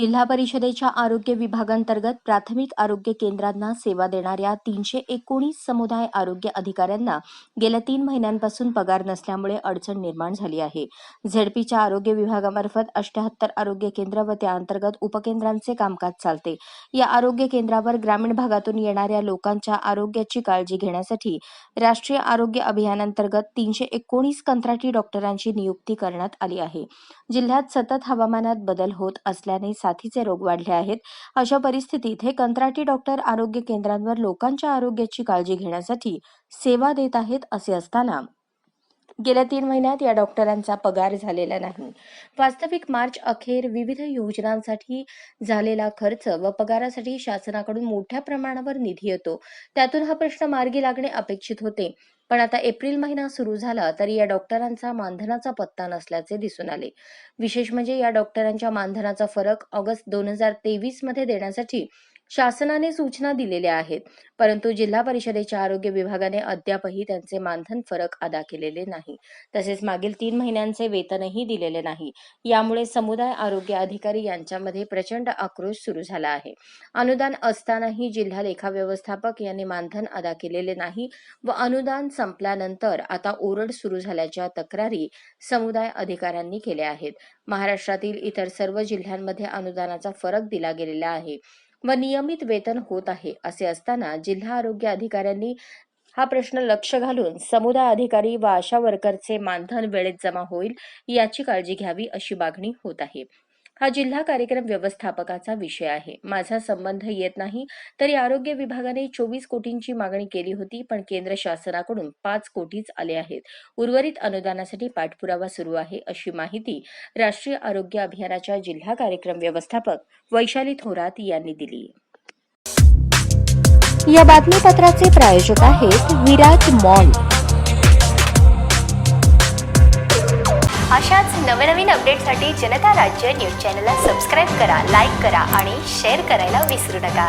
जिल्हा परिषदेच्या आरोग्य विभागांतर्गत प्राथमिक आरोग्य केंद्रांना सेवा देणाऱ्या 319 समुदाय आरोग्य अधिकाऱ्यांना गेल्या 3 महिन्यांपासून पगार नसल्यामुळे अडचण निर्माण झाली आहे. झेडपीच्या आरोग्य विभागामार्फत 78 आरोग्य केंद्र व त्याअंतर्गत उपकेंद्रांचे कामकाज चालते. या आरोग्य केंद्रावर ग्रामीण भागातून येणाऱ्या लोकांच्या आरोग्याची काळजी घेण्यासाठी राष्ट्रीय आरोग्य अभियानांतर्गत 319 कंत्राटी डॉक्टरांची नियुक्ती करण्यात आली आहे. जिल्ह्यात सतत हवामानात बदल होत असल्याने साथीचे रोग वाढले आहेत. अशा परिस्थितीत हे कंत्राटी डॉक्टर आरोग्य केंद्रांवर लोकांच्या आरोग्याची काळजी घेण्यासाठी सेवा देत आहेत. असे असताना गेल्या 3 महिन्यात या डॉक्टरांचा पगार झालेला नाही. वास्तविक मार्च अखेर विविध योजनांसाठी झालेला खर्च व पगारासाठी शासनाकडून मोठ्या प्रमाणावर निधी येतो. त्यातून हा प्रश्न मार्गी लागणे अपेक्षित होते. पण आता एप्रिल महिना सुरू झाला तरी या डॉक्टरांचा मानधनाचा पत्ता नसल्याचे दिसून आले. विशेष म्हणजे या डॉक्टरांच्या मानधनाचा फरक ऑगस्ट 2023 मध्ये देण्यासाठी शासनाने सूचना दिलेल्या आहेत, परंतु जिल्हा परिषदेच्या आरोग्य विभागाने अद्यापही त्यांचे मानधन फरक अदा केलेले नाही. तसेच मागील 3 महिन्यांचे वेतनही दिलेले नाही. यामुळे समुदाय आरोग्य अधिकारी यांच्यामध्ये प्रचंड आक्रोश सुरू झाला आहे. अनुदान असतानाही जिल्हा लेखा व्यवस्थापक यांनी मानधन अदा केलेले नाही व अनुदान संपल्यानंतर आता ओरड सुरू झाल्याच्या तक्रारी समुदाय अधिकाऱ्यांनी केल्या आहेत. महाराष्ट्रातील इतर सर्व जिल्ह्यांमध्ये अनुदानाचा फरक दिला गेलेला आहे व नियमित वेतन होत आहे. असे असताना जिल्हा आरोग्य अधिकाऱ्यांनी हा प्रश्न लक्ष घालून समुदाय अधिकारी व आशा वर्करचे मानधन वेळेत जमा होईल याची काळजी घ्यावी अशी मागणी होत आहे. हा जिल्हा कार्यक्रम व्यवस्थापकाचा विषय आहे. माझा संबंध येत नाही तरी आरोग्य विभागाने 24 कोटींची मागणी केली होती, पण केंद्र शासनाकडून 5 कोटीच आले आहेत. उर्वरित अनुदानासाठी पाठपुरावा सुरू आहे अशी माहिती राष्ट्रीय आरोग्य अभियानाच्या जिल्हा कार्यक्रम व्यवस्थापक वैशाली थोरात यांनी दिली. या बातमीपत्राचे प्रायोजक आहेत विराज मॉल. अशाच नवनवीन अपडेटसाठी जनता राज्य न्यूज चॅनलला सबस्क्राईब करा, लाईक करा आणि शेअर करायला विसरू नका.